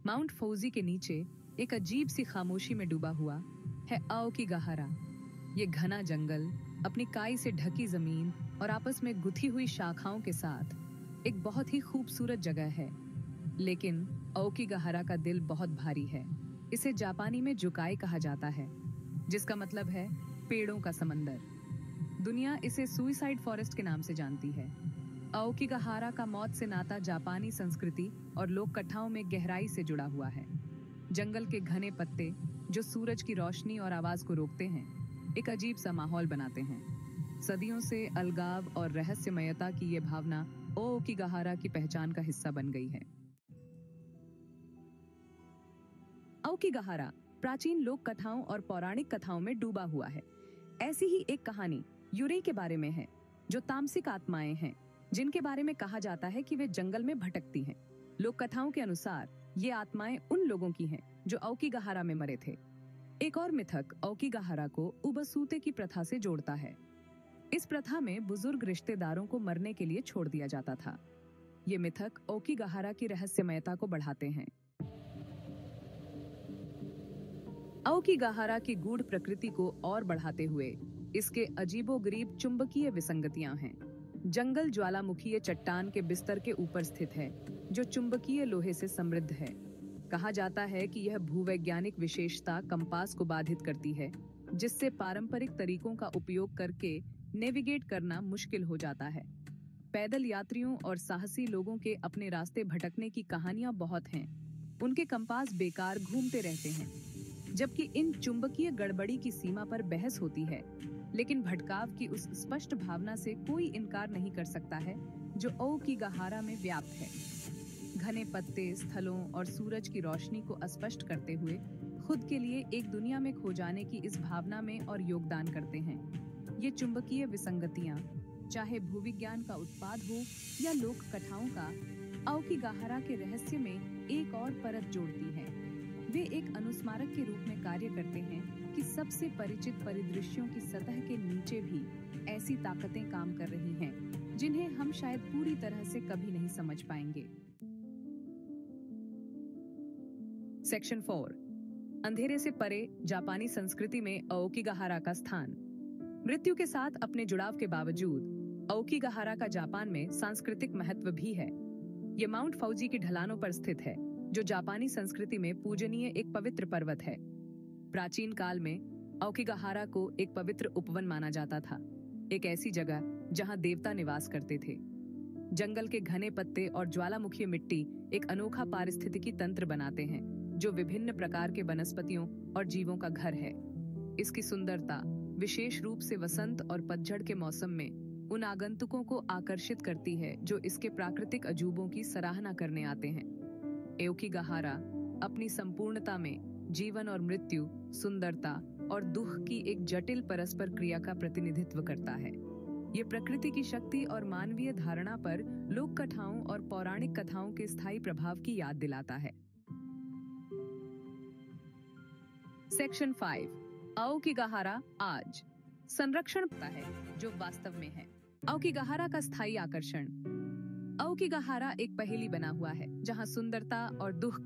Mount फौजी के नीचे एक अजीब सी खामोशी में डूबा हुआ है आओकीगाहारा। ये घना जंगल, अपनी काई से ढकी जमीन और आपस में गुथी हुई शाखाओं के साथ एक बहुत ही खूबसूरत जगह है। लेकिन आओकीगाहारा का दिल बहुत भारी है। इसे जापानी में जुकाई कहा जाता है, जिसका मतलब है पेड़ों का समंदर। दुनिया इसे सुइसाइड फॉरेस्ट के नाम से जानती है। आओकीगाहारा का मौत से नाता जापानी संस्कृति और लोक कथाओं में गहराई से जुड़ा हुआ है। जंगल के घने पत्ते जो सूरज की रोशनी और आवाज को रोकते हैं, एक अजीब सा माहौल बनाते हैं। सदियों से अलगाव और रहस्यमयता की ये भावना आओकीगाहारा की पहचान का हिस्सा बन गई है। आओकीगाहारा प्राचीन लोक कथाओं और पौराणिक कथाओं में डूबा हुआ है। ऐसी ही एक कहानी यूरे के बारे में है, जो तामसिक आत्माएं हैं, जिनके बारे में कहा जाता है कि वे जंगल में भटकती हैं। लोक कथाओं के अनुसार ये आत्माएं उन लोगों की हैं जो आओकीगाहारा में मरे थे। एक और मिथक आओकीगाहारा को उबसूते की प्रथा से जोड़ता है। इस प्रथा में बुजुर्ग रिश्तेदारों को मरने के लिए छोड़ दिया जाता था। ये मिथक आओकीगाहारा की रहस्यमयता को बढ़ाते हैं। आओकीगाहारा की गूढ़ प्रकृति को और बढ़ाते हुए इसके अजीबोगरीब चुंबकीय विसंगतियां हैं। जंगल ज्वालामुखीय चट्टान के बिस्तर के ऊपर स्थित है, जो चुंबकीय लोहे से समृद्ध है। कहा जाता है कि यह भूवैज्ञानिक विशेषता कंपास को बाधित करती है, जिससे पारंपरिक तरीकों का उपयोग करके नेविगेट करना मुश्किल हो जाता है। पैदल यात्रियों और साहसी लोगों के अपने रास्ते भटकने की कहानियां बहुत हैं। उनके कंपास बेकार घूमते रहते हैं, जबकि इन चुंबकीय गड़बड़ी की सीमा पर बहस होती है। लेकिन भटकाव की उस स्पष्ट भावना से कोई इनकार नहीं कर सकता है जो आओकीगाहारा में व्याप्त है। घने पत्ते स्थलों और सूरज की रोशनी को अस्पष्ट करते हुए खुद के लिए एक दुनिया में खो जाने की इस भावना में और योगदान करते हैं। ये चुंबकीय विसंगतियां, चाहे भूविज्ञान का उत्पाद हो या लोक कथाओं का, आओकीगाहारा के रहस्य में एक और परत जोड़ती हैं। वे एक अनुस्मारक के रूप में कार्य करते हैं कि सबसे परिचित परिदृश्यों की सतह के नीचे भी ऐसी ताकतें काम कर रही हैं, जिन्हें हम शायद पूरी तरह से कभी नहीं समझ पाएंगे। सेक्शन 4, अंधेरे से परे जापानी संस्कृति में आओकीगाहारा का स्थान। मृत्यु के साथ अपने जुड़ाव के बावजूद आओकीगाहारा का जापान में सांस्कृतिक महत्व भी है। ये माउंट फौजी की ढलानों पर स्थित है, जो जापानी संस्कृति में पूजनीय एक पवित्र पर्वत है। प्राचीन काल में आओकीगाहारा को एक पवित्र उपवन माना जाता था, एक ऐसी जगह जहां देवता निवास करते थे। जंगल के घने पत्ते और ज्वालामुखी मिट्टी एक अनोखा पारिस्थितिकी तंत्र बनाते हैं, जो विभिन्न प्रकार के वनस्पतियों और जीवों का घर है। इसकी सुंदरता विशेष रूप से वसंत और पतझड़ के मौसम में उन आगंतुकों को आकर्षित करती है जो इसके प्राकृतिक अजूबों की सराहना करने आते हैं। आओकीगाहारा अपनी संपूर्णता में जीवन और मृत्यु, सुंदरता और दुख की एक जटिल परस्पर क्रिया का प्रतिनिधित्व करता है। ये प्रकृति की शक्ति और मानवीय धारणा पर लोक कथाओं और पौराणिक कथाओं के स्थायी प्रभाव की याद दिलाता है। सेक्शन 5, आओकीगाहारा आज संरक्षण पता है जो वास्तव में है। आओकीगाहारा का स्थायी आकर्षण। आओकीगाहारा एक पहेली बना हुआ है, जहां सुंदरता और दुख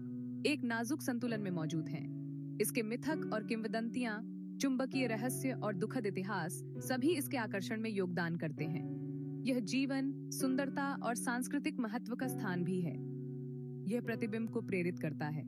एक नाजुक संतुलन में मौजूद हैं। इसके मिथक और किंवदंतियां, चुंबकीय रहस्य और दुखद इतिहास सभी इसके आकर्षण में योगदान करते हैं। यह जीवन, सुंदरता और सांस्कृतिक महत्व का स्थान भी है। यह प्रतिबिंब को प्रेरित करता है,